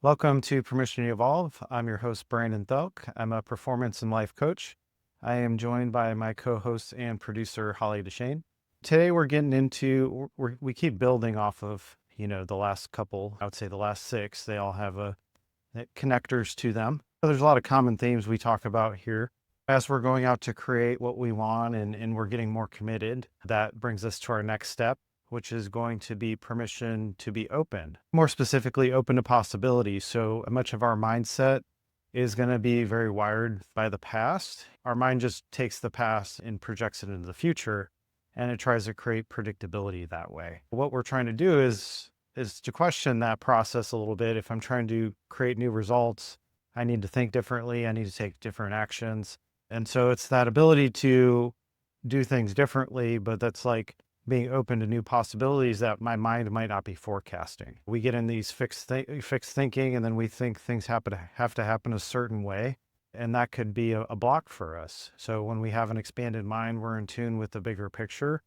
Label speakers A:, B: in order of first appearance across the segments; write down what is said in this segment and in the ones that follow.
A: Welcome to Permission to Evolve. I'm your host, Brandon Thielk. I'm a performance and life coach. I am joined by my co-host and producer, Holly Deschenes. Today, we're getting into, we keep building off of, the last couple, I would say the last six, they all have connectors to them. So there's a lot of common themes we talk about here. As we're going out to create what we want and we're getting more committed, that brings us to our next step, which is going to be permission to be open, more specifically open to possibilities. So much of our mindset is going to be very wired by the past. Our mind just takes the past and projects it into the future, and it tries to create predictability that way. What we're trying to do is to question that process a little bit. If I'm trying to create new results, I need to think differently. I need to take different actions. And so it's that ability to do things differently, but that's like being open to new possibilities that my mind might not be forecasting. We get in these fixed thinking, and then we think things have to happen a certain way, and that could be a block for us. So when we have an expanded mind, we're in tune with the bigger picture,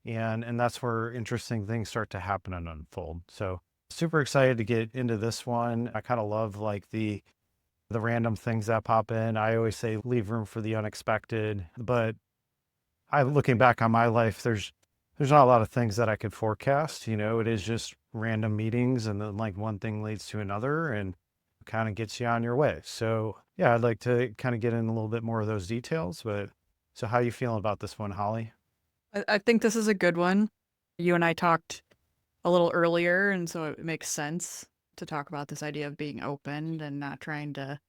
A: and that's where interesting things start to happen and unfold. So super excited to get into this one. I kind of love like the random things that pop in. I always say leave room for the unexpected, but looking back on my life, there's not a lot of things that I could forecast. It is just random meetings, and then like one thing leads to another and kind of gets you on your way. So yeah, I'd like to kind of get in a little bit more of those details, but so how you feeling about this one, Holly?
B: I think this is a good one. You and I talked a little earlier, and so it makes sense to talk about this idea of being open and not trying to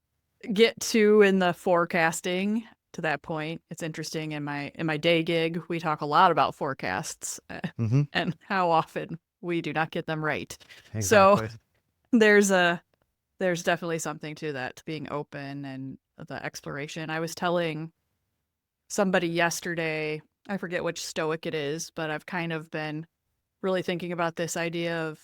B: get too in the forecasting to that point. It's interesting in my day gig, we talk a lot about forecasts
A: Mm-hmm.
B: and how often we do not get them right. So
A: Exactly.
B: there's definitely something to that, being open and the exploration. I was telling somebody yesterday, I forget which stoic it is, but I've kind of been really thinking about this idea of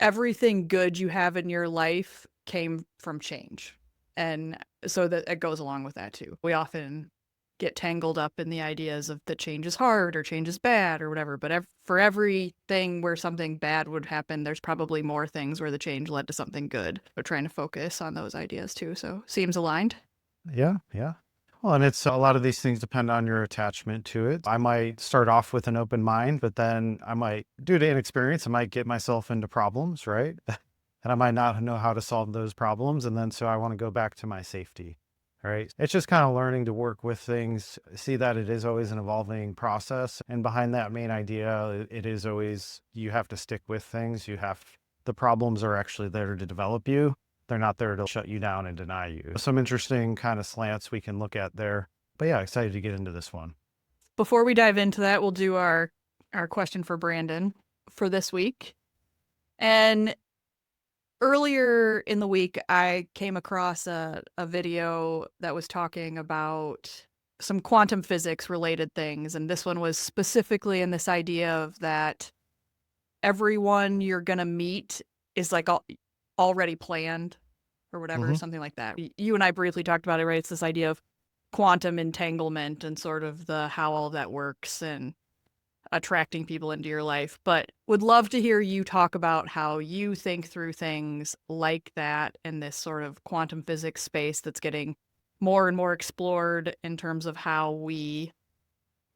B: everything good you have in your life came from change. And so that it goes along with that too. We often get tangled up in the ideas of that change is hard or change is bad or whatever. But for everything where something bad would happen, there's probably more things where the change led to something good. We're trying to focus on those ideas too. So seems aligned.
A: Yeah, yeah. Well, and it's a lot of these things depend on your attachment to it. I might start off with an open mind, but then I might, due to inexperience, I might get myself into problems, right? And I might not know how to solve those problems. And then so I want to go back to my safety, right? It's just kind of learning to work with things, see that it is always an evolving process. And behind that main idea, it is always, you have to stick with things. The problems are actually there to develop you. They're not there to shut you down and deny you. Some interesting kind of slants we can look at there. But yeah, excited to get into this one.
B: Before we dive into that, we'll do our question for Brandon for this week. And earlier in the week, I came across a video that was talking about some quantum physics related things. And this one was specifically in this idea of that everyone you're going to meet is like already planned or whatever,
A: Mm-hmm.
B: something like that. You and I briefly talked about it, right? It's this idea of quantum entanglement and sort of how all of that works and attracting people into your life, but would love to hear you talk about how you think through things like that in this sort of quantum physics space that's getting more and more explored in terms of how we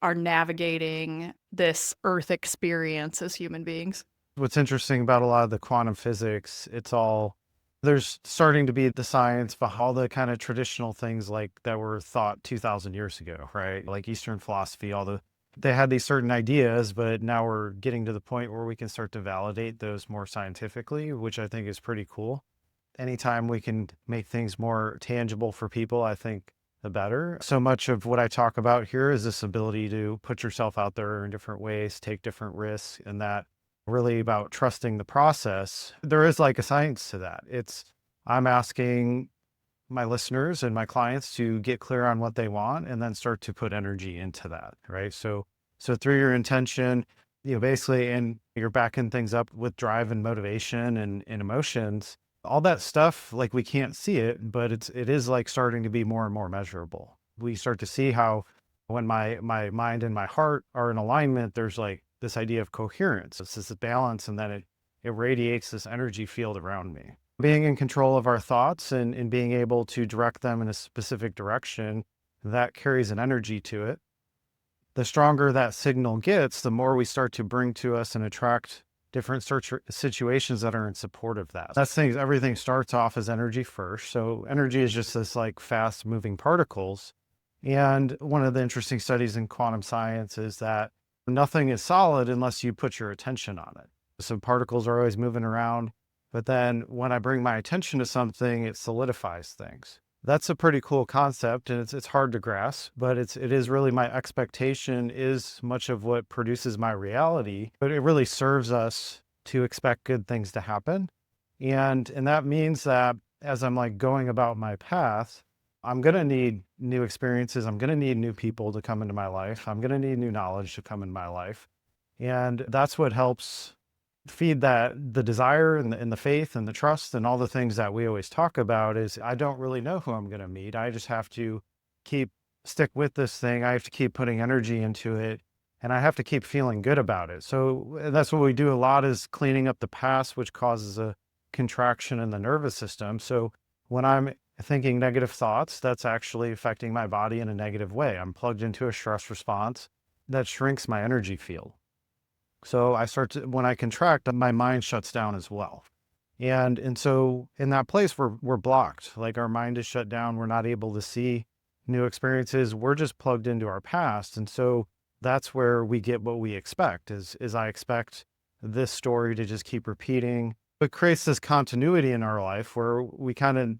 B: are navigating this Earth experience as human beings.
A: What's interesting about a lot of the quantum physics, there's starting to be the science behind all the kind of traditional things like that were thought 2000 years ago, right? Like Eastern philosophy, they had these certain ideas, but now we're getting to the point where we can start to validate those more scientifically, which I think is pretty cool. Anytime we can make things more tangible for people, I think the better. So much of what I talk about here is this ability to put yourself out there in different ways, take different risks, and that really about trusting the process. There is like a science to that. I'm asking my listeners and my clients to get clear on what they want and then start to put energy into that, right? So through your intention, basically, and you're backing things up with drive and motivation and emotions, all that stuff, like we can't see it, but it is like starting to be more and more measurable. We start to see how when my mind and my heart are in alignment, there's like this idea of coherence. It's this balance, and then it radiates this energy field around me. Being in control of our thoughts and being able to direct them in a specific direction, that carries an energy to it. The stronger that signal gets, the more we start to bring to us and attract different situations that are in support of that. That's things, everything starts off as energy first. So energy is just this like fast moving particles. And one of the interesting studies in quantum science is that nothing is solid unless you put your attention on it. So particles are always moving around, but then when I bring my attention to something, it solidifies things. That's a pretty cool concept, and it's hard to grasp, but it is really my expectation is much of what produces my reality, but it really serves us to expect good things to happen. And that means that as I'm like going about my path, I'm going to need new experiences. I'm going to need new people to come into my life. I'm going to need new knowledge to come in my life. And that's what helps feed the desire and the faith and the trust and all the things that we always talk about. Is I don't really know who I'm going to meet. I just have to stick with this thing. I have to keep putting energy into it, and I have to keep feeling good about it. So that's what we do a lot, is cleaning up the past, which causes a contraction in the nervous system. So when I'm thinking negative thoughts, that's actually affecting my body in a negative way. I'm plugged into a stress response that shrinks my energy field. So when I contract, my mind shuts down as well. And so in that place, we're blocked. Like our mind is shut down. We're not able to see new experiences. We're just plugged into our past. And so that's where we get what we expect is I expect this story to just keep repeating. It creates this continuity in our life where we kind of,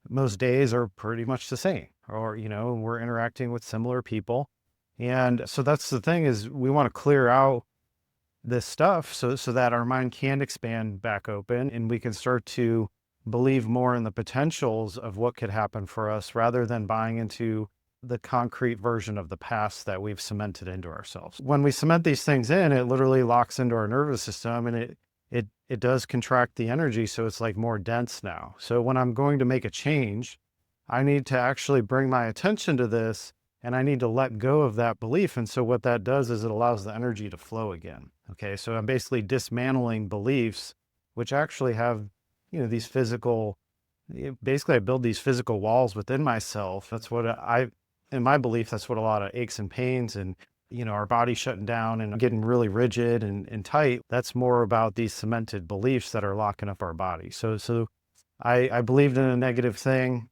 A: most days are pretty much the same, or, we're interacting with similar people. And so that's the thing, is we want to clear out this stuff so that our mind can expand back open and we can start to believe more in the potentials of what could happen for us, rather than buying into the concrete version of the past that we've cemented into ourselves. When we cement these things in, it literally locks into our nervous system, and it does contract the energy, so it's like more dense now. So when I'm going to make a change, I need to actually bring my attention to this, and I need to let go of that belief. And so what that does is it allows the energy to flow again. Okay. So I'm basically dismantling beliefs, which actually have, these basically I build these physical walls within myself. That's what in my belief, that's what a lot of aches and pains and, our body shutting down and getting really rigid and tight. That's more about these cemented beliefs that are locking up our body. So I believed in a negative thing,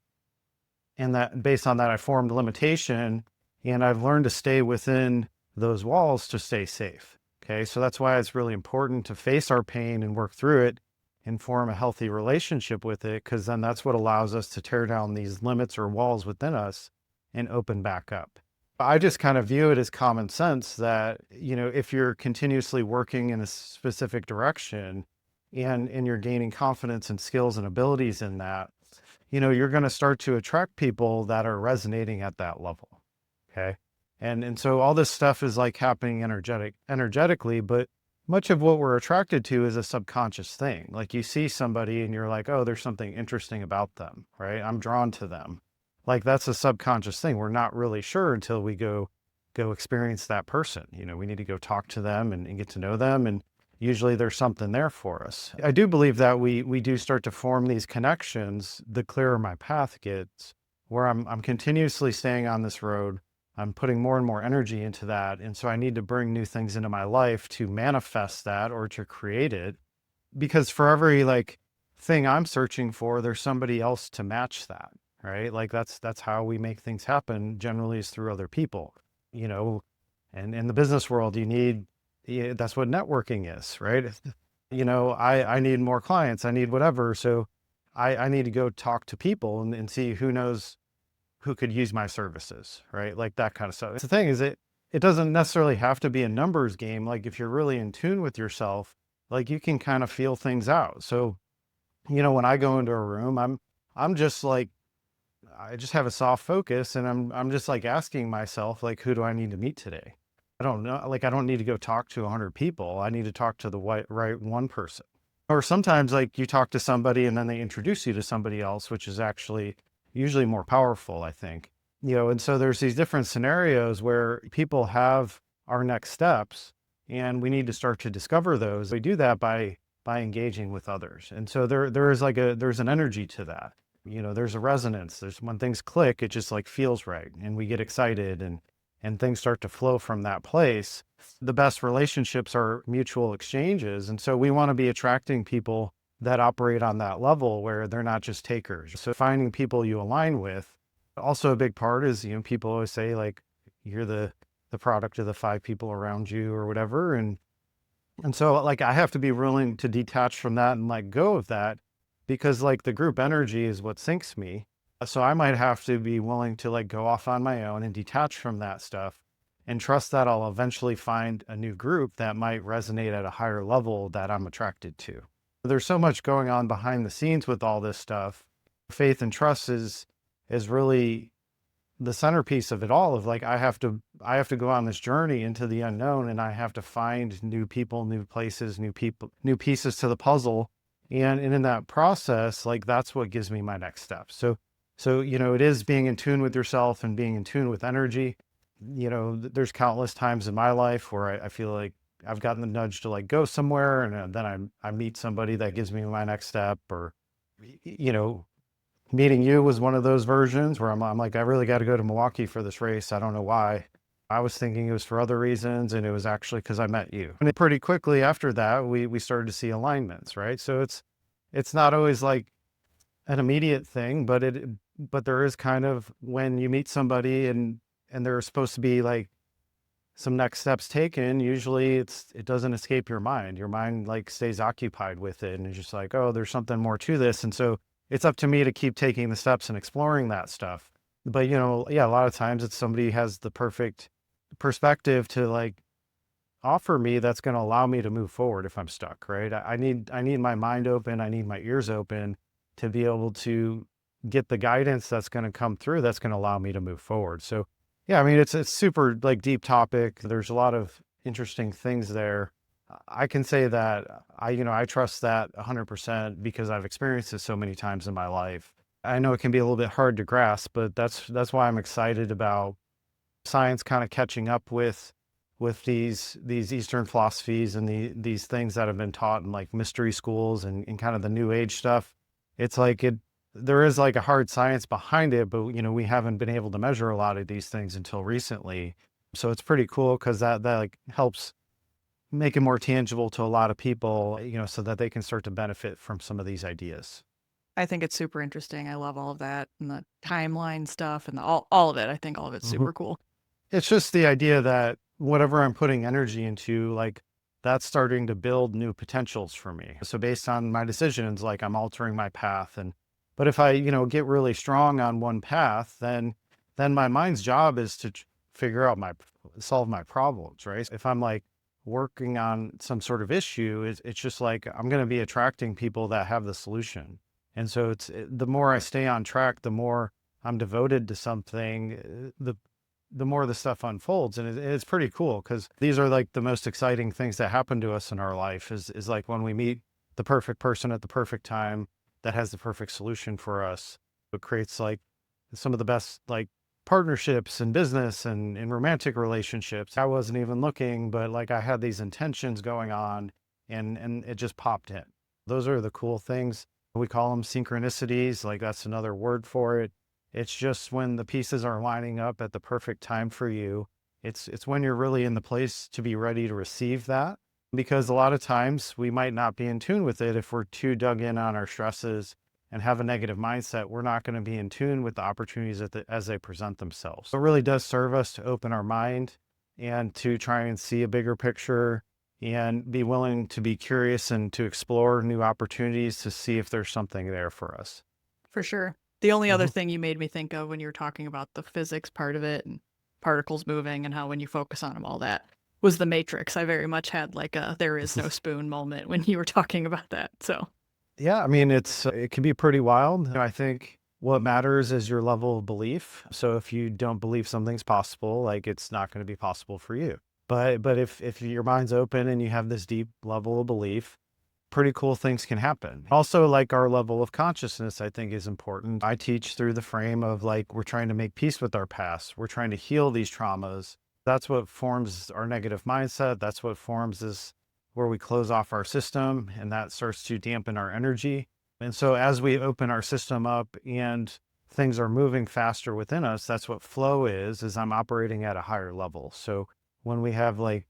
A: and that based on that, I formed a limitation, and I've learned to stay within those walls to stay safe. Okay. So that's why it's really important to face our pain and work through it and form a healthy relationship with it. Cause then that's what allows us to tear down these limits or walls within us and open back up. I just kind of view it as common sense that, if you're continuously working in a specific direction and you're gaining confidence and skills and abilities in that, you're going to start to attract people that are resonating at that level. Okay. And so all this stuff is like happening energetically, but much of what we're attracted to is a subconscious thing. Like you see somebody and you're like, oh, there's something interesting about them, right? I'm drawn to them. Like that's a subconscious thing. We're not really sure until we go experience that person. We need to go talk to them and get to know them. And usually there's something there for us. I do believe that we do start to form these connections the clearer my path gets, where I'm continuously staying on this road. I'm putting more and more energy into that. And so I need to bring new things into my life to manifest that or to create it. Because for every thing I'm searching for, there's somebody else to match that, right? Like that's how we make things happen, generally, is through other people, and in the business world, that's what networking is, right? I need more clients. I need whatever. So I need to go talk to people and see who could use my services, right? Like that kind of stuff. The thing is, it doesn't necessarily have to be a numbers game. Like if you're really in tune with yourself, like you can kind of feel things out. So, when I go into a room, I'm just like, I just have a soft focus, and I'm just like asking myself, like, who do I need to meet today? I don't know. Like, I don't need to go talk to 100 people. I need to talk to the right one person. Or sometimes like you talk to somebody and then they introduce you to somebody else, which is actually usually more powerful, I think. And so there's these different scenarios where people have our next steps, and we need to start to discover those. We do that by by engaging with others. And so there's an energy to that. There's a resonance. There's when things click, it just like feels right. And we get excited and things start to flow from that place. The best relationships are mutual exchanges. And so we want to be attracting people that operate on that level where they're not just takers. So finding people you align with. Also a big part is, people always say like you're the product of the 5 people around you or whatever. And so like I have to be willing to detach from that and let go of that because like the group energy is what sinks me. So I might have to be willing to like go off on my own and detach from that stuff and trust that I'll eventually find a new group that might resonate at a higher level that I'm attracted to. There's so much going on behind the scenes with all this stuff. Faith and trust is really the centerpiece of it all. Of like I have to go on this journey into the unknown, and I have to find new people, new places, new pieces to the puzzle. And in that process, like that's what gives me my next step. So it is being in tune with yourself and being in tune with energy. There's countless times in my life where I feel like I've gotten the nudge to like go somewhere, and then I meet somebody that gives me my next step. Or meeting you was one of those versions where I'm like, I really got to go to Milwaukee for this race. I don't know why. I was thinking it was for other reasons, and it was actually because I met you. And pretty quickly after that, we started to see alignments, right? So it's not always like an immediate thing, but there is kind of when you meet somebody and there's supposed to be like some next steps taken. Usually it doesn't escape your mind. Your mind like stays occupied with it, and it's just like, oh, there's something more to this. And so it's up to me to keep taking the steps and exploring that stuff. But yeah, a lot of times it's somebody has the perfect perspective to like offer me that's going to allow me to move forward if I'm stuck, right? I need my mind open. I need my ears open to be able to get the guidance that's going to come through that's going to allow me to move forward. So yeah, I mean, it's super like deep topic. There's a lot of interesting things there. I can say that I trust that 100% because I've experienced it so many times in my life. I know it can be a little bit hard to grasp, but that's why I'm excited about science kind of catching up with these Eastern philosophies and these things that have been taught in like mystery schools and kind of the new age stuff. It's like there is like a hard science behind it, but we haven't been able to measure a lot of these things until recently. So it's pretty cool because that like helps make it more tangible to a lot of people, so that they can start to benefit from some of these ideas.
B: I think it's super interesting. I love all of that and the timeline stuff and all of it. I think all of it's
A: Mhm.
B: super cool.
A: It's just the idea that whatever I'm putting energy into, like that's starting to build new potentials for me. So based on my decisions, like I'm altering my path. But if I, get really strong on one path, then my mind's job is to figure out solve my problems, right? If I'm like working on some sort of issue, it's just like I'm going to be attracting people that have the solution. And so the more I stay on track, the more I'm devoted to something, the more the stuff unfolds. And it's pretty cool because these are like the most exciting things that happen to us in our life is like when we meet the perfect person at the perfect time that has the perfect solution for us. It creates like some of the best like partnerships and business and in romantic relationships. I wasn't even looking, but like I had these intentions going on and it just popped in. Those are the cool things. We call them synchronicities. Like that's another word for it. It's just when the pieces are lining up at the perfect time for you. It's when you're really in the place to be ready to receive that. Because a lot of times we might not be in tune with it if we're too dug in on our stresses and have a negative mindset. We're not going to be in tune with the opportunities as they present themselves. So it really does serve us to open our mind and to try and see a bigger picture and be willing to be curious and to explore new opportunities to see if there's something there for us.
B: For sure. The only other
A: Mhm.
B: thing you made me think of when you were talking about the physics part of it and particles moving and how when you focus on them, all that was the Matrix. I very much had like a there is no spoon moment when you were talking about that. So
A: Yeah, I mean, it can be pretty wild. I think what matters is your level of belief. So if you don't believe something's possible, like it's not going to be possible for you. But if your mind's open and you have this deep level of belief, pretty cool things can happen. Also, like our level of consciousness, I think is important. I teach through the frame of like we're trying to make peace with our past. We're trying to heal these traumas. That's what forms our negative mindset. That's what forms this where we close off our system, and that starts to dampen our energy. And so as we open our system up and things are moving faster within us, that's what flow is I'm operating at a higher level. So when we have like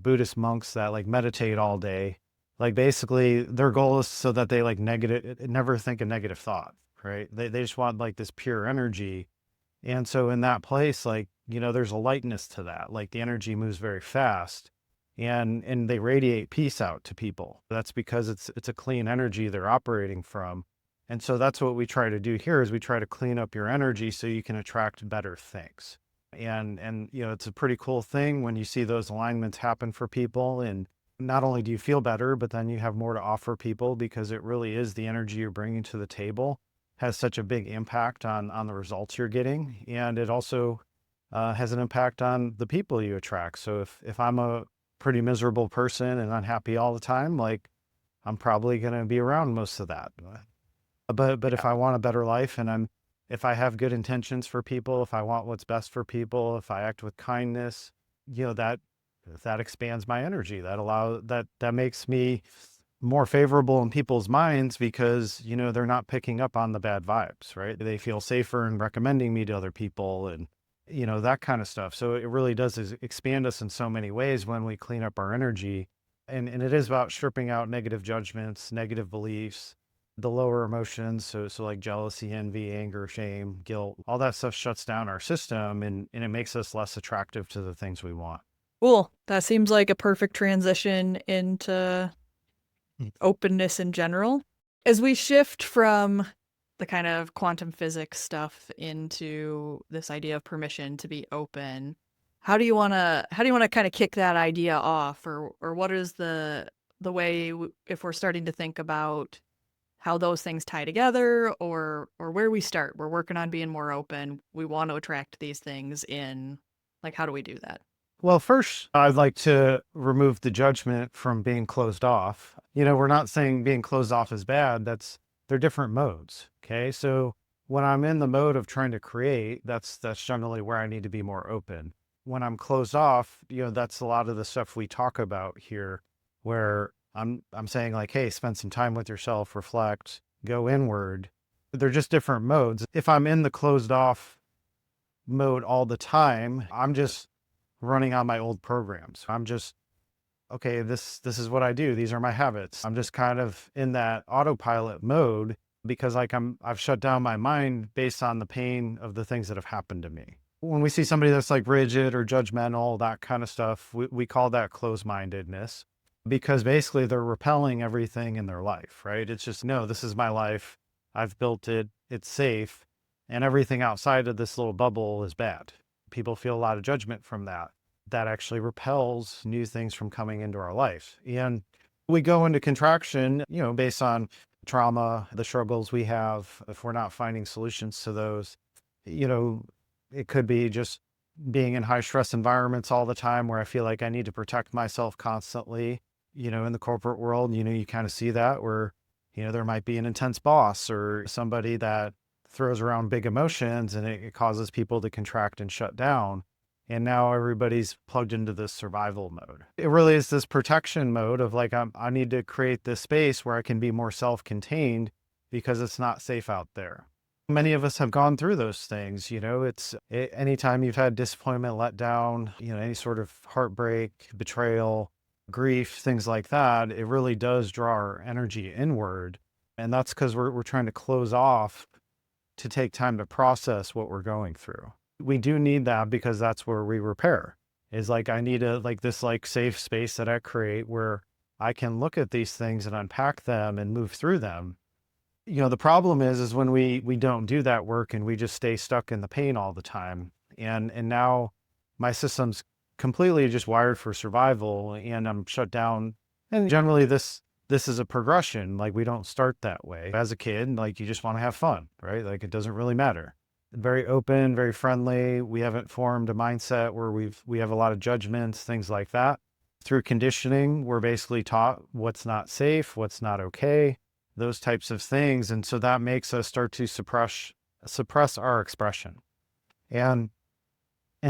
A: Buddhist monks that like meditate all day, like basically their goal is so that they like never think a negative thought, right? They just want like this pure energy. And so in that place, like, there's a lightness to that. Like the energy moves very fast and they radiate peace out to people. That's because it's a clean energy they're operating from. And so that's what we try to do here is we try to clean up your energy so you can attract better things. And it's a pretty cool thing when you see those alignments happen for people, and not only do you feel better, but then you have more to offer people because it really is the energy you're bringing to the table has such a big impact on the results you're getting. And it also has an impact on the people you attract. So if I'm a pretty miserable person and unhappy all the time, like I'm probably going to be around most of that. But if
B: Yeah.
A: I want a better life and if I have good intentions for people, if I want what's best for people, if I act with kindness, that expands my energy. That makes me more favorable in people's minds because, they're not picking up on the bad vibes, right? They feel safer in recommending me to other people and, that kind of stuff. So it really does expand us in so many ways when we clean up our energy. And it is about stripping out negative judgments, negative beliefs, the lower emotions. So like jealousy, envy, anger, shame, guilt, all that stuff shuts down our system and it makes us less attractive to the things we want.
B: Cool. That seems like a perfect transition into openness in general. As we shift from the kind of quantum physics stuff into this idea of permission to be open, how do you want to kind of kick that idea off, or what is the way if we're starting to think about how those things tie together, or where we start? We're working on being more open. We want to attract these things in. Like, how do we do that?
A: Well, first, I'd like to remove the judgment from being closed off. We're not saying being closed off is bad. They're different modes. Okay. So when I'm in the mode of trying to create, that's generally where I need to be more open. When I'm closed off, that's a lot of the stuff we talk about here, where I'm saying like, hey, spend some time with yourself, reflect, go inward. They're just different modes. If I'm in the closed off mode all the time, I'm just running on my old programs. I'm just, okay, this is what I do. These are my habits. I'm just kind of in that autopilot mode because like I've shut down my mind based on the pain of the things that have happened to me. When we see somebody that's like rigid or judgmental, that kind of stuff, we call that closed-mindedness because basically they're repelling everything in their life, right? It's just, no, this is my life. I've built it. It's safe. And everything outside of this little bubble is bad. People feel a lot of judgment from that. That actually repels new things from coming into our life. And we go into contraction, based on trauma, the struggles we have. If we're not finding solutions to those, it could be just being in high stress environments all the time where I feel like I need to protect myself constantly. In the corporate world, you kind of see that where, there might be an intense boss or somebody that throws around big emotions and it causes people to contract and shut down. And now everybody's plugged into this survival mode. It really is this protection mode of like, I need to create this space where I can be more self-contained because it's not safe out there. Many of us have gone through those things. Anytime you've had disappointment, letdown, any sort of heartbreak, betrayal, grief, things like that, it really does draw our energy inward. And that's because we're trying to close off to take time to process what we're going through. We do need that because that's where we repair. Is like I need this safe space that I create where I can look at these things and unpack them and move through them. The problem is when we don't do that work and we just stay stuck in the pain all the time. And now my system's completely just wired for survival and I'm shut down. And generally this is a progression. Like we don't start that way. As a kid, like you just want to have fun, right? Like it doesn't really matter. Very open, very friendly. We haven't formed a mindset where we have a lot of judgments, things like that. Through conditioning, we're basically taught what's not safe, what's not okay, those types of things. And so that makes us start to suppress our expression. And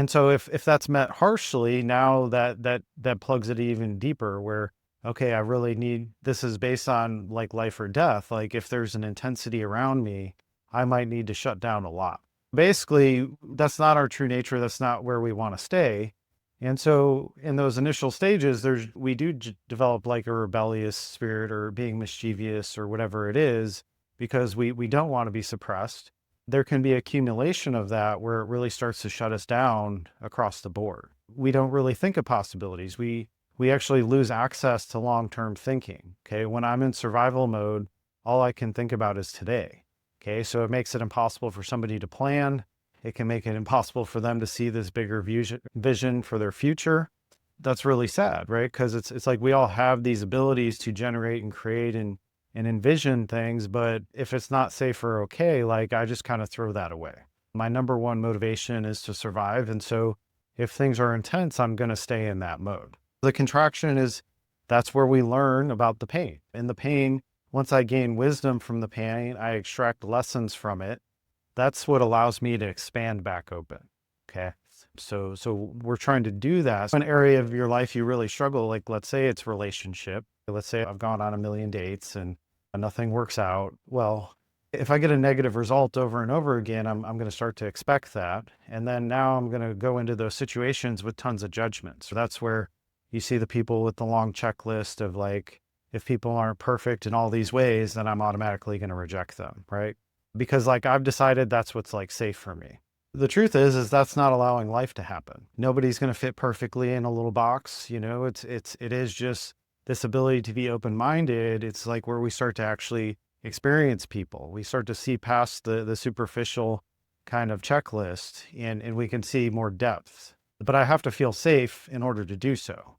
A: so if that's met harshly, now that plugs it even deeper where okay, I really need, this is based on like life or death. Like if there's an intensity around me, I might need to shut down a lot. Basically, that's not our true nature. That's not where we want to stay. And so in those initial stages, we do develop like a rebellious spirit or being mischievous or whatever it is, because we don't want to be suppressed. There can be accumulation of that where it really starts to shut us down across the board. We don't really think of possibilities. We actually lose access to long-term thinking. Okay. When I'm in survival mode, all I can think about is today. Okay. So it makes it impossible for somebody to plan. It can make it impossible for them to see this bigger vision for their future. That's really sad, right? Because it's like we all have these abilities to generate and create and envision things, but if it's not safe or okay, like I just kind of throw that away. My number one motivation is to survive. And so if things are intense, I'm going to stay in that mode. The contraction is, that's where we learn about the pain. And the pain, once I gain wisdom from the pain, I extract lessons from it. That's what allows me to expand back open. Okay. So we're trying to do that. An area of your life you really struggle, like let's say it's relationship. Let's say I've gone on a million dates and nothing works out. Well, if I get a negative result over and over again, I'm going to start to expect that. And then now I'm going to go into those situations with tons of judgment. So that's where you see the people with the long checklist of like, if people aren't perfect in all these ways, then I'm automatically going to reject them, right? Because like I've decided that's what's like safe for me. The truth is that's not allowing life to happen. Nobody's going to fit perfectly in a little box. You know, it is just this ability to be open-minded. It's like where we start to actually experience people. We start to see past the superficial kind of checklist and we can see more depth. But I have to feel safe in order to do so.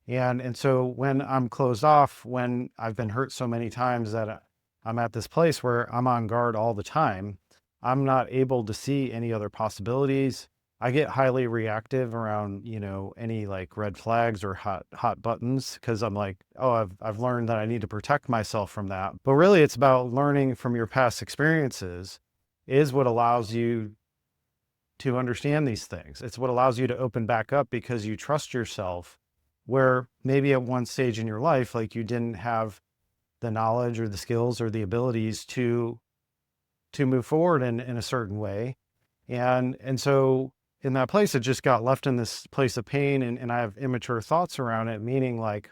A: And so when I'm closed off, when I've been hurt so many times that I'm at this place where I'm on guard all the time, I'm not able to see any other possibilities. I get highly reactive around, any like red flags or hot buttons because I'm like, oh, I've learned that I need to protect myself from that. But really it's about learning from your past experiences is what allows you to understand these things. It's what allows you to open back up because you trust yourself, where maybe at one stage in your life, like you didn't have the knowledge or the skills or the abilities to move forward in a certain way. And so in that place, it just got left in this place of pain and I have immature thoughts around it, meaning like,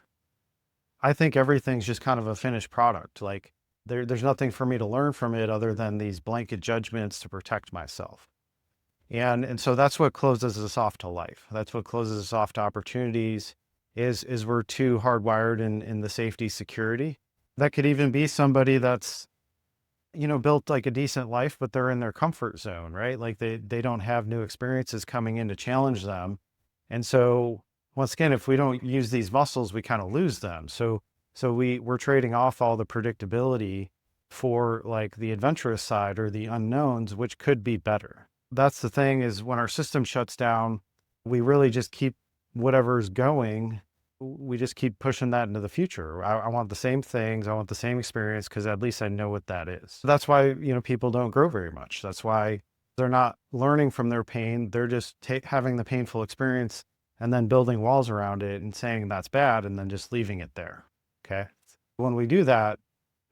A: I think everything's just kind of a finished product. Like there's nothing for me to learn from it other than these blanket judgments to protect myself. And so that's what closes us off to life. That's what closes us off to opportunities is we're too hardwired in the safety security. That could even be somebody that's, built like a decent life, but they're in their comfort zone, right? Like they don't have new experiences coming in to challenge them. And so once again, if we don't use these muscles, we kind of lose them. So we're trading off all the predictability for like the adventurous side or the unknowns, which could be better. That's the thing, is when our system shuts down, we really just keep whatever's going. We just keep pushing that into the future. I want the same things. I want the same experience because at least I know what that is. That's why, people don't grow very much. That's why they're not learning from their pain. They're just having the painful experience and then building walls around it and saying that's bad and then just leaving it there. Okay. When we do that,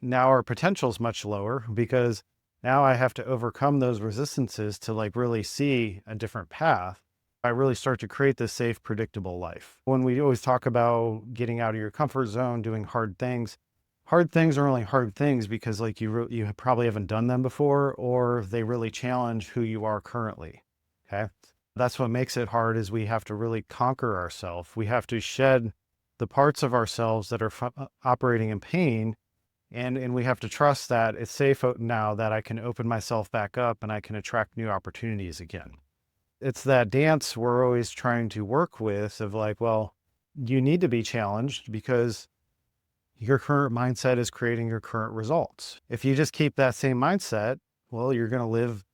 A: now our potential is much lower because now I have to overcome those resistances to like really see a different path. I really start to create this safe, predictable life. When we always talk about getting out of your comfort zone, doing hard things are only hard things because like you probably haven't done them before, or they really challenge who you are currently. Okay. That's what makes it hard, is we have to really conquer ourselves. We have to shed the parts of ourselves that are operating in pain. And we have to trust that it's safe now that I can open myself back up and I can attract new opportunities again. It's that dance we're always trying to work with of like, well, you need to be challenged because your current mindset is creating your current results. If you just keep that same mindset, well, you're going to live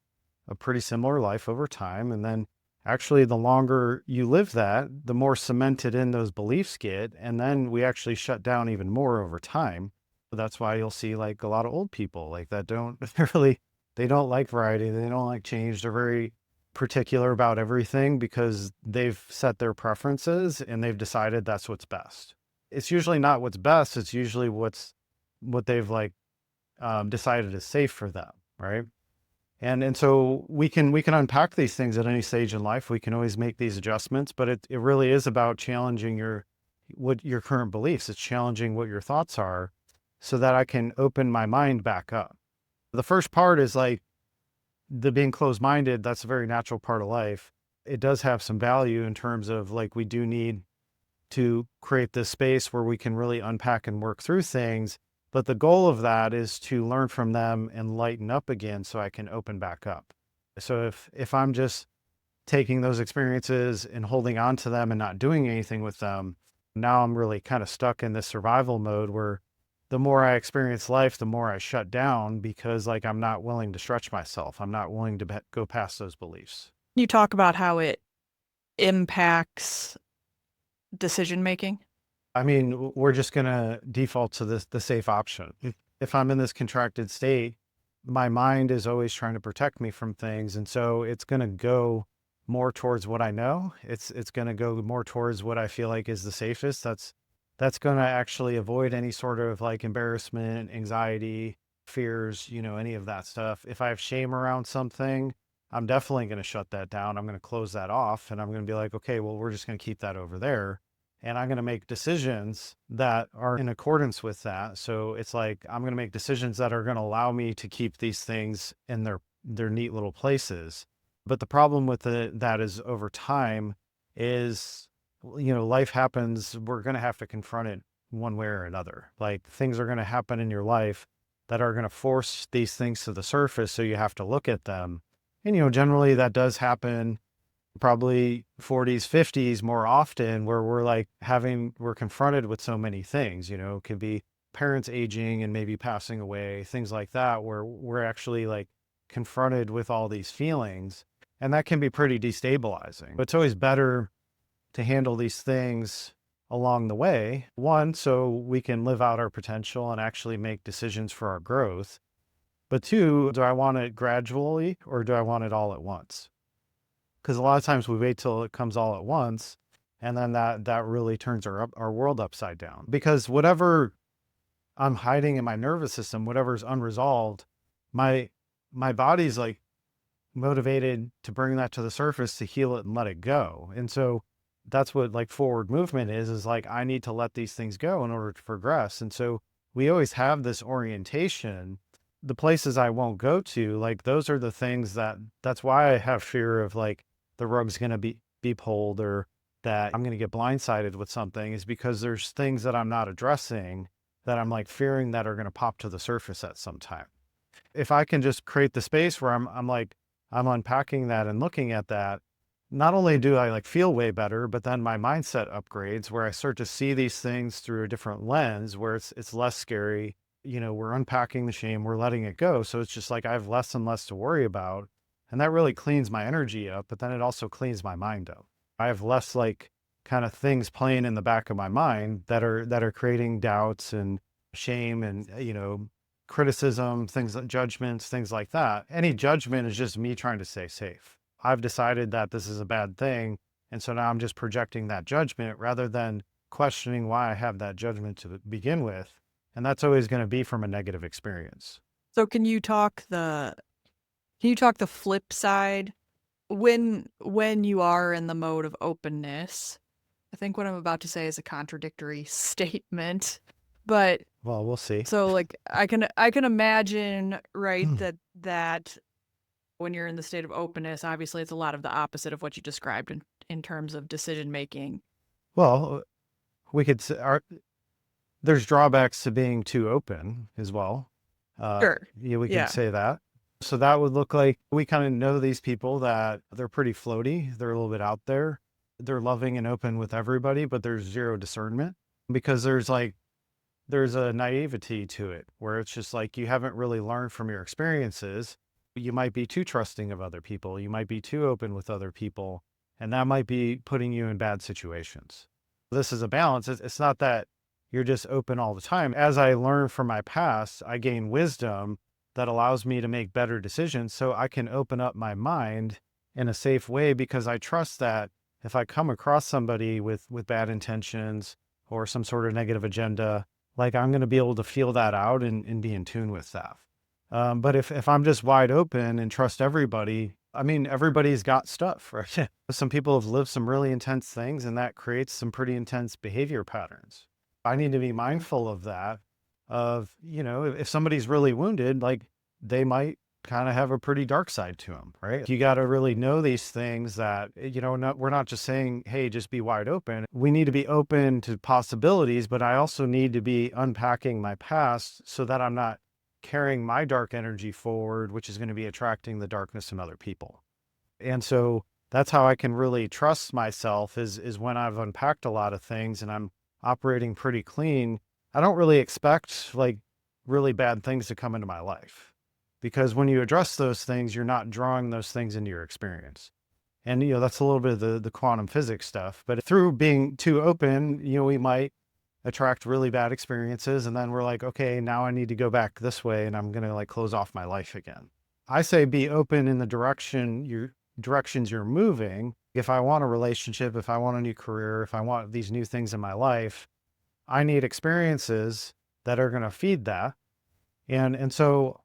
A: a pretty similar life over time. And then actually, the longer you live that, the more cemented in those beliefs get. And then we actually shut down even more over time. That's why you'll see like a lot of old people like that they don't like variety. They don't like change. They're very particular about everything because they've set their preferences and they've decided that's what's best. it's usually not what's best. It's usually what they've decided is safe for them, right? And so we can unpack these things at any stage in life. We can always make these adjustments, but it really is about challenging your current beliefs. It's challenging what your thoughts are so that I can open my mind back up. The first part is like the being closed-minded. That's a very natural part of life. It does have some value in terms of like we do need to create this space where we can really unpack and work through things. But the goal of that is to learn from them and lighten up again so I can open back up. So if I'm just taking those experiences and holding on to them and not doing anything with them, now I'm really kind of stuck in this survival mode where the more I experience life, the more I shut down because like I'm not willing to stretch myself. I'm not willing to go past those beliefs.
B: You talk about how it impacts decision making.
A: I mean, we're just going to default to the safe option. If I'm in this contracted state, my mind is always trying to protect me from things. And so it's going to go more towards what I know. It's going to go more towards what I feel like is the safest. That's going to actually avoid any sort of like embarrassment, anxiety, fears, any of that stuff. If I have shame around something, I'm definitely going to shut that down. I'm going to close that off and I'm going to be like, okay, well, we're just going to keep that over there. And I'm going to make decisions that are in accordance with that. So it's like, I'm going to make decisions that are going to allow me to keep these things in their neat little places. But the problem with that is over time is, life happens. We're going to have to confront it one way or another. Like things are going to happen in your life that are going to force these things to the surface. So you have to look at them. And, generally that does happen probably 40s, 50s more often where we're confronted with so many things, it could be parents aging and maybe passing away, things like that, where we're actually like confronted with all these feelings. And that can be pretty destabilizing. But it's always better to handle these things along the way. One, so we can live out our potential and actually make decisions for our growth. But two, do I want it gradually or do I want it all at once? Because a lot of times we wait till it comes all at once, and then that really turns our world upside down. Because whatever I'm hiding in my nervous system, whatever's unresolved, my body's like motivated to bring that to the surface to heal it and let it go. And so that's what like forward movement is like I need to let these things go in order to progress. And so we always have this orientation. The places I won't go to, like those are the things that's why I have fear of like the rug's going to be pulled or that I'm going to get blindsided with something, is because there's things that I'm not addressing that I'm like fearing that are going to pop to the surface at some time. If I can just create the space where I'm unpacking that and looking at that, not only do I like feel way better, but then my mindset upgrades where I start to see these things through a different lens where it's less scary. We're unpacking the shame, we're letting it go. So it's just like I have less and less to worry about. And that really cleans my energy up, but then it also cleans my mind up. I have less like kind of things playing in the back of my mind that are creating doubts and shame and, criticism, things like judgments, things like that. Any judgment is just me trying to stay safe. I've decided that this is a bad thing. And so now I'm just projecting that judgment rather than questioning why I have that judgment to begin with. And that's always going to be from a negative experience.
B: So can you talk the flip side when you are in the mode of openness? I think what I'm about to say is a contradictory statement, but
A: Well, we'll see.
B: so like I can imagine, right, that when you're in the state of openness, obviously it's a lot of the opposite of what you described in terms of decision making.
A: Well, we could say there's drawbacks to being too open as well.
B: Sure.
A: Yeah, we can
B: Yeah.
A: say that. So that would look like we kind of know these people that they're pretty floaty. They're a little bit out there. They're loving and open with everybody, but there's zero discernment because there's a naivety to it where it's just like you haven't really learned from your experiences. You might be too trusting of other people. You might be too open with other people, and that might be putting you in bad situations. This is a balance. It's not that you're just open all the time. As I learn from my past, I gain wisdom that allows me to make better decisions so I can open up my mind in a safe way because I trust that if I come across somebody with bad intentions or some sort of negative agenda, like I'm going to be able to feel that out and be in tune with that. But if I'm just wide open and trust everybody, I mean, everybody's got stuff, right? Some people have lived some really intense things, and that creates some pretty intense behavior patterns. I need to be mindful of that, of, if somebody's really wounded, like they might kind of have a pretty dark side to them, right? You got to really know these things that, we're not just saying, hey, just be wide open. We need to be open to possibilities, but I also need to be unpacking my past so that I'm not carrying my dark energy forward, which is going to be attracting the darkness in other people. And so that's how I can really trust myself is when I've unpacked a lot of things and I'm operating pretty clean. I don't really expect like really bad things to come into my life, because when you address those things, you're not drawing those things into your experience. And, that's a little bit of the quantum physics stuff, but through being too open, we might attract really bad experiences. And then we're like, okay, now I need to go back this way and I'm going to like close off my life again. I say be open in the directions you're moving. If I want a relationship, if I want a new career, if I want these new things in my life, I need experiences that are going to feed that. And so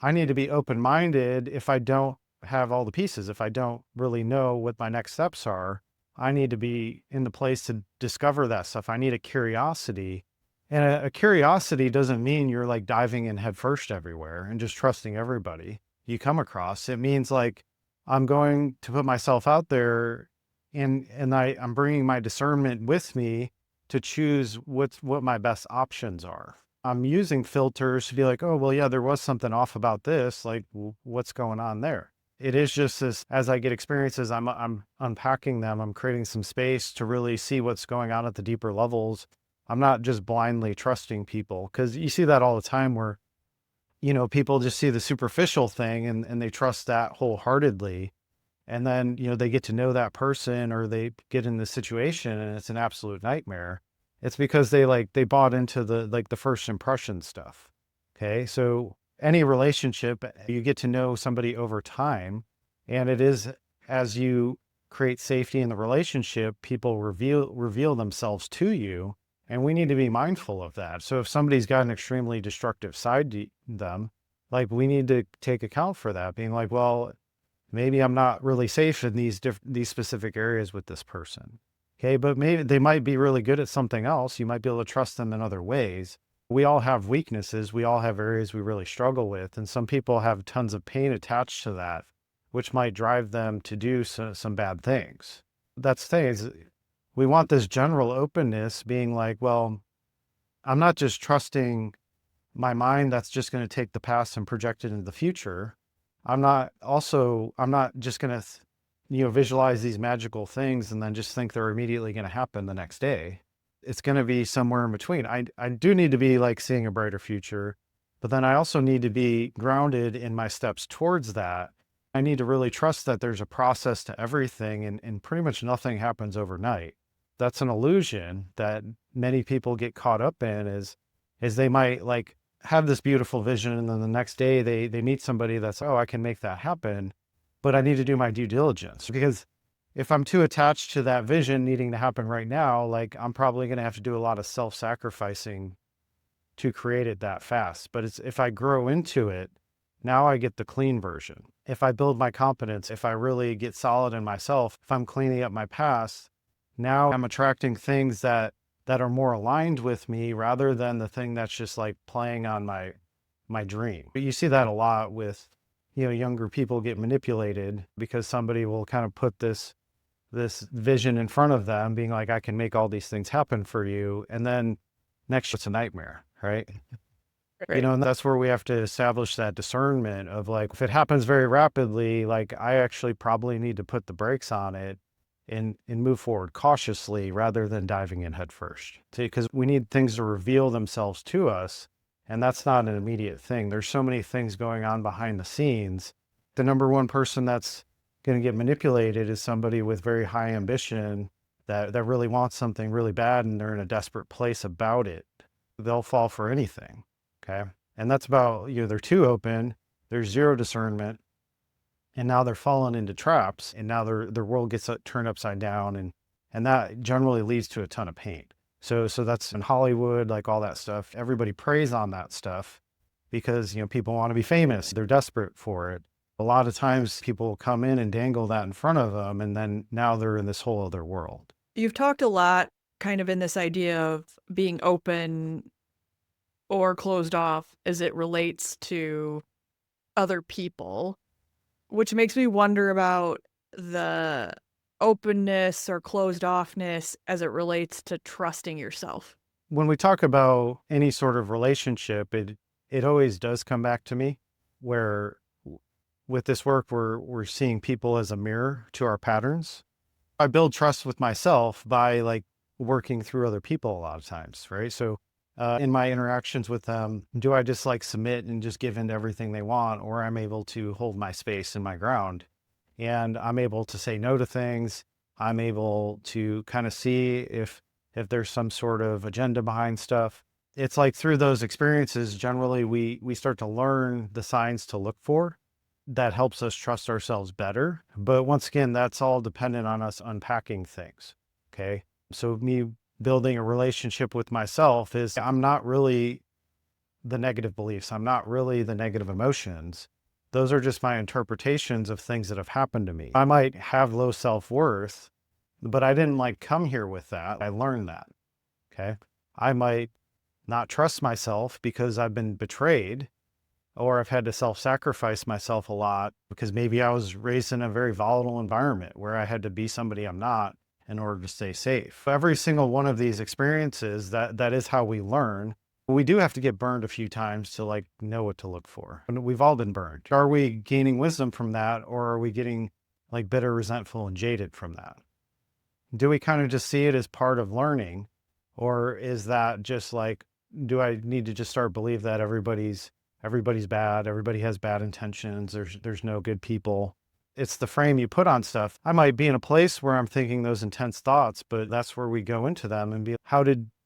A: I need to be open-minded. If I don't have all the pieces, if I don't really know what my next steps are, I need to be in the place to discover that stuff. I need a curiosity. And a curiosity doesn't mean you're like diving in headfirst everywhere and just trusting everybody you come across. It means like I'm going to put myself out there, and I'm bringing my discernment with me to choose what my best options are. I'm using filters to be like, oh, well, yeah, there was something off about this. Like, what's going on there? It is just this, as I get experiences, I'm unpacking them. I'm creating some space to really see what's going on at the deeper levels. I'm not just blindly trusting people, because you see that all the time where, people just see the superficial thing and they trust that wholeheartedly. And then, they get to know that person, or they get in the situation and it's an absolute nightmare. It's because they bought into the first impression stuff. Okay. So any relationship, you get to know somebody over time. And it is, as you create safety in the relationship, people reveal themselves to you. And we need to be mindful of that. So if somebody's got an extremely destructive side to them, like we need to take account for that, being like, well, maybe I'm not really safe in these specific areas with this person. Okay. But maybe they might be really good at something else. You might be able to trust them in other ways. We all have weaknesses. We all have areas we really struggle with. And some people have tons of pain attached to that, which might drive them to do some bad things. That's the thing, is we want this general openness, being like, well, I'm not just trusting my mind that's just going to take the past and project it into the future. I'm not just going to, visualize these magical things and then just think they're immediately going to happen the next day. It's going to be somewhere in between. I do need to be like seeing a brighter future, but then I also need to be grounded in my steps towards that. I need to really trust that there's a process to everything, and pretty much nothing happens overnight. That's an illusion that many people get caught up in, is they might like have this beautiful vision, and then the next day they meet somebody that's, oh, I can make that happen, but I need to do my due diligence. Because if I'm too attached to that vision needing to happen right now, like I'm probably going to have to do a lot of self-sacrificing to create it that fast. But if I grow into it, now I get the clean version. If I build my competence, if I really get solid in myself, if I'm cleaning up my past, now I'm attracting things that are more aligned with me, rather than the thing that's just like playing on my dream. But you see that a lot with, younger people get manipulated because somebody will kind of put this vision in front of them, being like, I can make all these things happen for you. And then next it's a nightmare, right?
B: Right.
A: And that's where we have to establish that discernment of like, if it happens very rapidly, like I actually probably need to put the brakes on it and move forward cautiously rather than diving in head first. Because we need things to reveal themselves to us. And that's not an immediate thing. There's so many things going on behind the scenes. The number one person that's going to get manipulated is somebody with very high ambition that really wants something really bad, and they're in a desperate place about it. They'll fall for anything. Okay. And that's about, they're too open, there's zero discernment, and now they're falling into traps, and now their world gets turned upside down, and that generally leads to a ton of pain. So that's in Hollywood, like all that stuff. Everybody preys on that stuff because, people want to be famous. They're desperate for it. A lot of times people will come in and dangle that in front of them, and then now they're in this whole other world.
B: You've talked a lot kind of in this idea of being open or closed off as it relates to other people, which makes me wonder about the openness or closed offness as it relates to trusting yourself.
A: When we talk about any sort of relationship, it always does come back to me where with this work, we're seeing people as a mirror to our patterns. I build trust with myself by like working through other people a lot of times, right? So in my interactions with them, do I just like submit and just give in to everything they want, or I'm able to hold my space and my ground, and I'm able to say no to things. I'm able to kind of see if there's some sort of agenda behind stuff. It's like through those experiences, generally we start to learn the signs to look for that helps us trust ourselves better. But once again, that's all dependent on us unpacking things. Okay. So me building a relationship with myself is I'm not really the negative beliefs. I'm not really the negative emotions. Those are just my interpretations of things that have happened to me. I might have low self-worth, but I didn't like come here with that. I learned that. Okay. I might not trust myself because I've been betrayed, or I've had to self-sacrifice myself a lot because maybe I was raised in a very volatile environment where I had to be somebody I'm not in order to stay safe. Every single one of these experiences, that is how we learn. We do have to get burned a few times to like know what to look for. And we've all been burned. Are we gaining wisdom from that, or are we getting like bitter, resentful, and jaded from that? Do we kind of just see it as part of learning, or is that just like, do I need to just start believe that everybody's bad, everybody has bad intentions, there's no good people? It's the frame you put on stuff. I might be in a place where I'm thinking those intense thoughts, but that's where we go into them and be,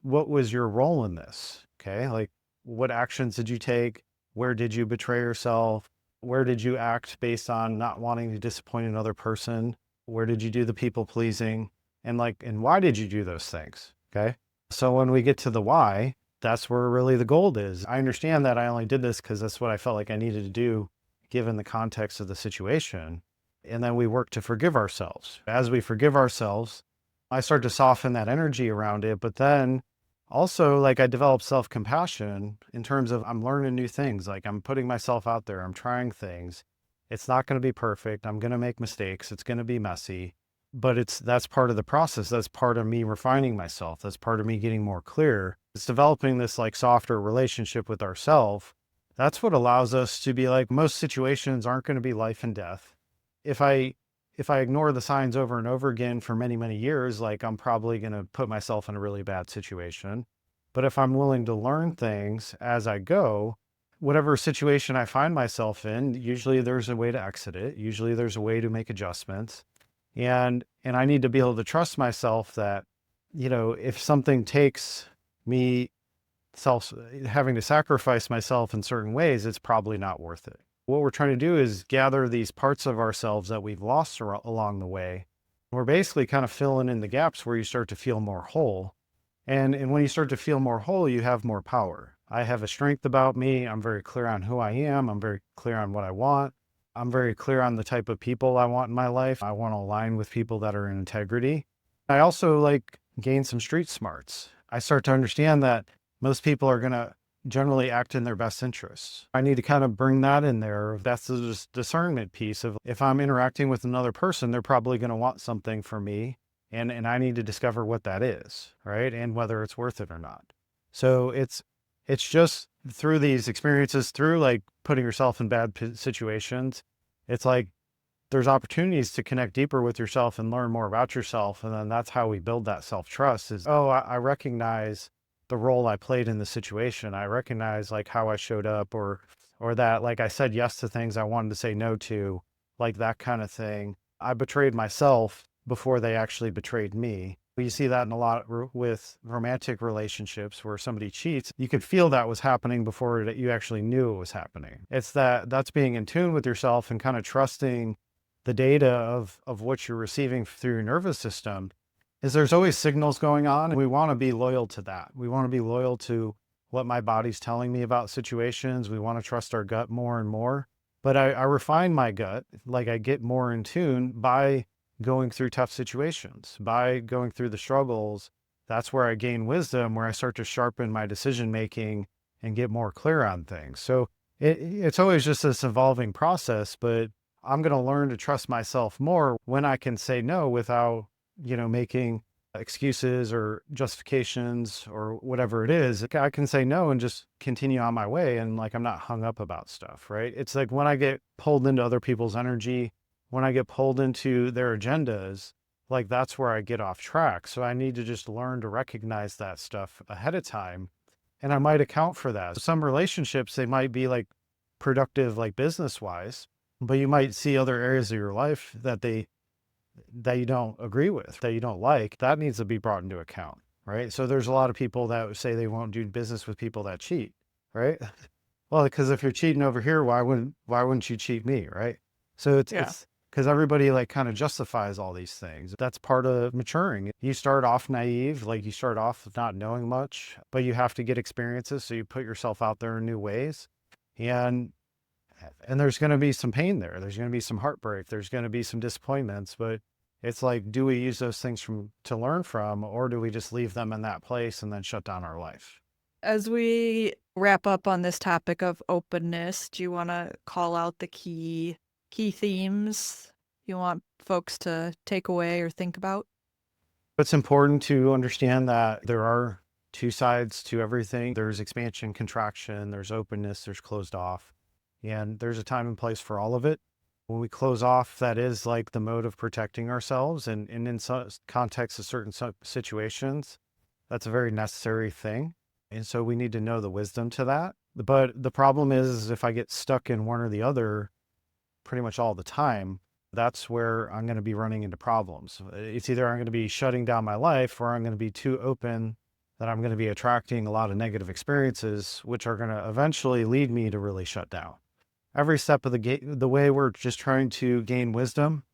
A: what was your role in this? Okay. Like, what actions did you take? Where did you betray yourself? Where did you act based on not wanting to disappoint another person? Where did you do the people pleasing? And why did you do those things? Okay. So when we get to the why, that's where really the gold is. I understand that I only did this because that's what I felt like I needed to do given the context of the situation. And then we work to forgive ourselves. As we forgive ourselves, I start to soften that energy around it. But then also, like, I develop self-compassion in terms of I'm learning new things. Like, I'm putting myself out there, I'm trying things. It's not going to be perfect. I'm going to make mistakes. It's going to be messy, but that's part of the process. That's part of me refining myself. That's part of me getting more clear. It's developing this like softer relationship with ourselves. That's what allows us to be like, most situations aren't going to be life and death. If I ignore the signs over and over again for many, many years, like I'm probably going to put myself in a really bad situation. But if I'm willing to learn things as I go, whatever situation I find myself in, usually there's a way to exit it. Usually there's a way to make adjustments. And I need to be able to trust myself that, if something takes me having to sacrifice myself in certain ways, it's probably not worth it. What we're trying to do is gather these parts of ourselves that we've lost along the way. We're basically kind of filling in the gaps where you start to feel more whole. And when you start to feel more whole, you have more power. I have a strength about me. I'm very clear on who I am. I'm very clear on what I want. I'm very clear on the type of people I want in my life. I want to align with people that are in integrity. I also like gain some street smarts. I start to understand that most people are going to generally act in their best interests. I need to kind of bring that in there. That's the discernment piece of, if I'm interacting with another person, they're probably going to want something from me. And I need to discover what that is, right? And whether it's worth it or not. So it's just through these experiences, through like putting yourself in bad situations, it's like there's opportunities to connect deeper with yourself and learn more about yourself. And then that's how we build that self-trust is, I recognize the role I played in the situation. I recognize like how I showed up, or that like I said yes to things I wanted to say no to, like that kind of thing. I betrayed myself before they actually betrayed me. You see that in a lot with romantic relationships where somebody cheats. You could feel that was happening before you actually knew it was happening. It's that's being in tune with yourself and kind of trusting the data of what you're receiving through your nervous system is there's always signals going on. And we want to be loyal to that. We want to be loyal to what my body's telling me about situations. We want to trust our gut more and more. But I refine my gut, like I get more in tune by going through tough situations, by going through the struggles. That's where I gain wisdom, where I start to sharpen my decision making and get more clear on things. So it's always just this evolving process, but I'm going to learn to trust myself more when I can say no without, making excuses or justifications or whatever it is. I can say no and just continue on my way. And like, I'm not hung up about stuff, right? It's like when I get pulled into other people's energy, when I get pulled into their agendas, like that's where I get off track. So I need to just learn to recognize that stuff ahead of time. And I might account for that. Some relationships, they might be like productive, like business wise, but you might see other areas of your life that you don't agree with, that you don't like. That needs to be brought into account, right? So there's a lot of people that say they won't do business with people that cheat, right? Well, because if you're cheating over here, why wouldn't you cheat me, right? So
B: Yeah.
A: it's because everybody like kind of justifies all these things. That's part of maturing. You start off naive, like you start off not knowing much, but you have to get experiences. So you put yourself out there in new ways. And there's going to be some pain there. There's going to be some heartbreak. There's going to be some disappointments, but it's like, do we use those things to learn from, or do we just leave them in that place and then shut down our life?
B: As we wrap up on this topic of openness, do you want to call out the key themes you want folks to take away or think about?
A: It's important to understand that there are two sides to everything. There's expansion, contraction, there's openness, there's closed off, and there's a time and place for all of it. When we close off, that is like the mode of protecting ourselves. And in some context of certain situations, that's a very necessary thing. And so we need to know the wisdom to that. But the problem is if I get stuck in one or the other pretty much all the time, that's where I'm going to be running into problems. It's either I'm going to be shutting down my life or I'm going to be too open that I'm going to be attracting a lot of negative experiences, which are going to eventually lead me to really shut down. Every step of the way we're just trying to gain wisdom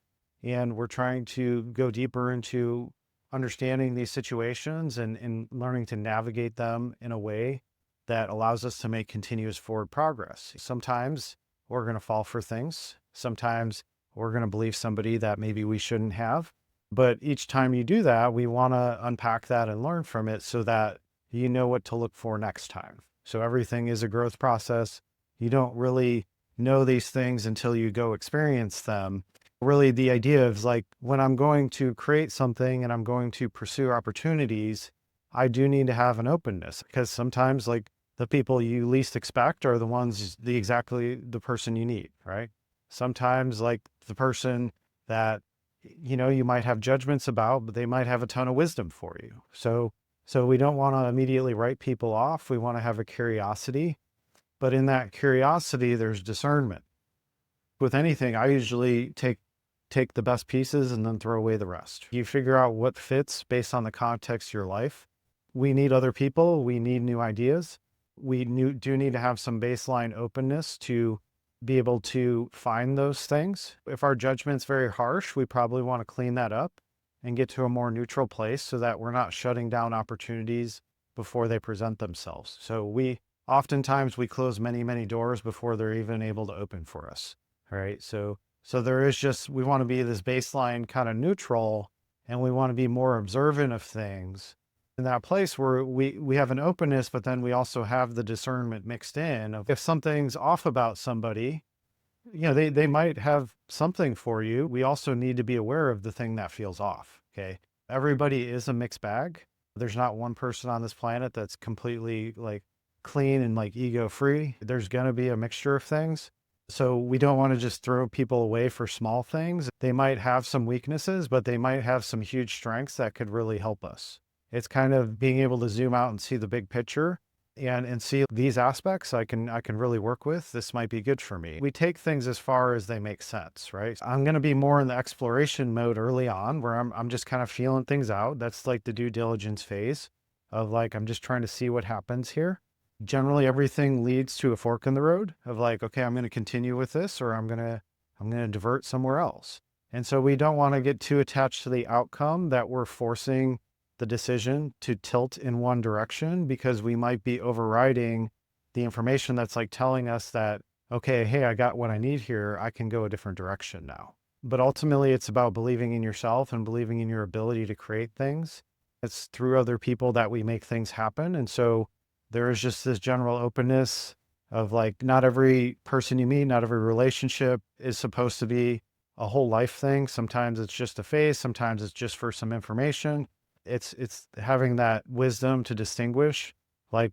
A: and we're trying to go deeper into understanding these situations and learning to navigate them in a way that allows us to make continuous forward progress. Sometimes we're going to fall for things. Sometimes we're going to believe somebody that maybe we shouldn't have. But each time you do that, we want to unpack that and learn from it so that you know what to look for next time. So everything is a growth process. You don't really know these things until you go experience them. Really, the idea is like when I'm going to create something and I'm going to pursue opportunities, I do need to have an openness because sometimes like the people you least expect are the ones exactly the person you need, right? Sometimes like the person that you might have judgments about, but they might have a ton of wisdom for you. So we don't want to immediately write people off. We want to have a curiosity, but in that curiosity, there's discernment. With anything, I usually take the best pieces and then throw away the rest. You figure out what fits based on the context of your life. We need other people. We need new ideas. Do need to have some baseline openness to be able to find those things. If our judgment's very harsh, we probably want to clean that up and get to a more neutral place so that we're not shutting down opportunities before they present themselves. So oftentimes we close many, many doors before they're even able to open for us. All right. So there is we want to be this baseline kind of neutral, and we want to be more observant of things in that place where we have an openness, but then we also have the discernment mixed in of if something's off about somebody, they might have something for you. We also need to be aware of the thing that feels off. Okay. Everybody is a mixed bag. There's not one person on this planet that's completely like clean and like ego free. There's going to be a mixture of things. So we don't want to just throw people away for small things. They might have some weaknesses, but they might have some huge strengths that could really help us. It's kind of being able to zoom out and see the big picture and see these aspects I can really work with. This might be good for me. We take things as far as they make sense, right? I'm going to be more in the exploration mode early on where I'm just kind of feeling things out. That's like the due diligence phase of like, I'm just trying to see what happens here. Generally everything leads to a fork in the road of like, okay, I'm going to continue with this or I'm going to divert somewhere else. And so we don't want to get too attached to the outcome that we're forcing the decision to tilt in one direction, because we might be overriding the information that's like telling us that, okay, hey, I got what I need here. I can go a different direction now. But ultimately, it's about believing in yourself and believing in your ability to create things. It's through other people that we make things happen. And so there is just this general openness of like, not every person you meet, not every relationship is supposed to be a whole life thing. Sometimes it's just a phase. Sometimes it's just for some information. It's having that wisdom to distinguish like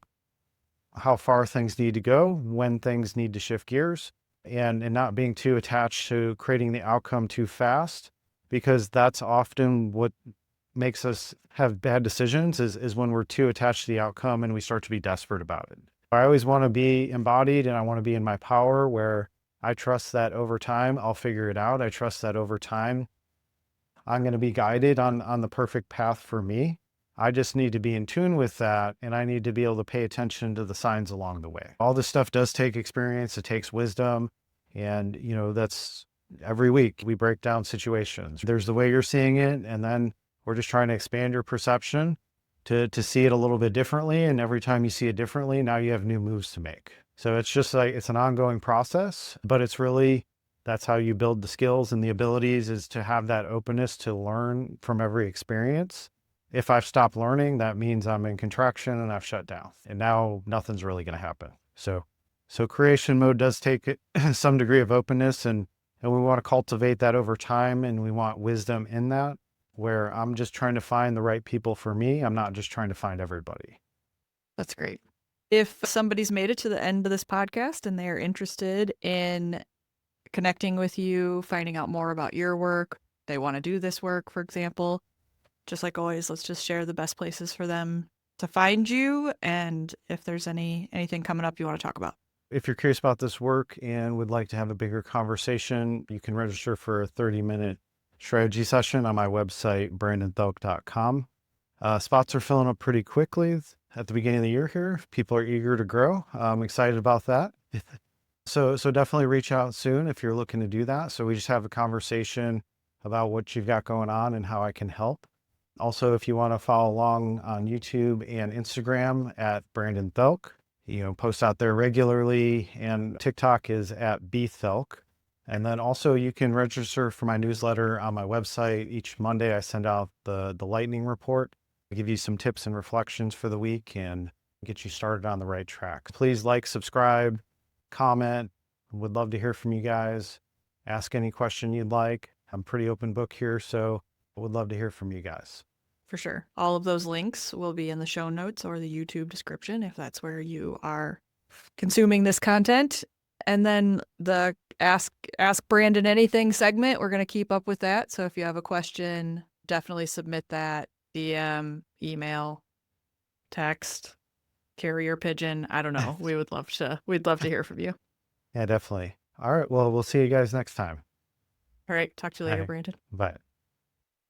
A: how far things need to go, when things need to shift gears, and not being too attached to creating the outcome too fast, because that's often what makes us have bad decisions is when we're too attached to the outcome and we start to be desperate about it. I always want to be embodied and I want to be in my power, where I trust that over time I'll figure it out. I trust that over time I'm going to be guided on the perfect path for me. I just need to be in tune with that, and I need to be able to pay attention to the signs along the way. All this stuff does take experience, it takes wisdom, and that's every week we break down situations. There's the way you're seeing it, and then we're just trying to expand your perception to see it a little bit differently. And every time you see it differently, now you have new moves to make. So it's just like, it's an ongoing process, but it's really, that's how you build the skills and the abilities, is to have that openness to learn from every experience. If I've stopped learning, that means I'm in contraction and I've shut down, and now nothing's really going to happen. So creation mode does take some degree of openness, and we want to cultivate that over time. And we want wisdom in that, where I'm just trying to find the right people for me. I'm not just trying to find everybody.
B: That's great. If somebody's made it to the end of this podcast and they are interested in connecting with you, finding out more about your work, they want to do this work, for example, just like always, let's just share the best places for them to find you, and if there's anything coming up you want to talk about.
A: If you're curious about this work and would like to have a bigger conversation, you can register for a 30-minute strategy session on my website, brandonthielk.com. Spots are filling up pretty quickly at the beginning of the year here. People are eager to grow. I'm excited about that. So definitely reach out soon if you're looking to do that. So we just have a conversation about what you've got going on and how I can help. Also, if you want to follow along on YouTube and Instagram at Brandon Thielk, post out there regularly, and TikTok is at bthielk. And then also you can register for my newsletter on my website. Each Monday I send out the lightning report. I give you some tips and reflections for the week and get you started on the right track. Please like, subscribe, comment. Would love to hear from you guys. Ask any question you'd like. I'm pretty open book here, so I would love to hear from you guys.
B: For sure. All of those links will be in the show notes or the YouTube description if that's where you are consuming this content. And then the Ask Brandon Anything segment, we're going to keep up with that. So if you have a question, definitely submit that. DM, email, text, carrier pigeon. I don't know. We'd love to hear from you.
A: Yeah, definitely. All right. Well, we'll see you guys next time.
B: All right. Talk to you later, Brandon.
A: Bye.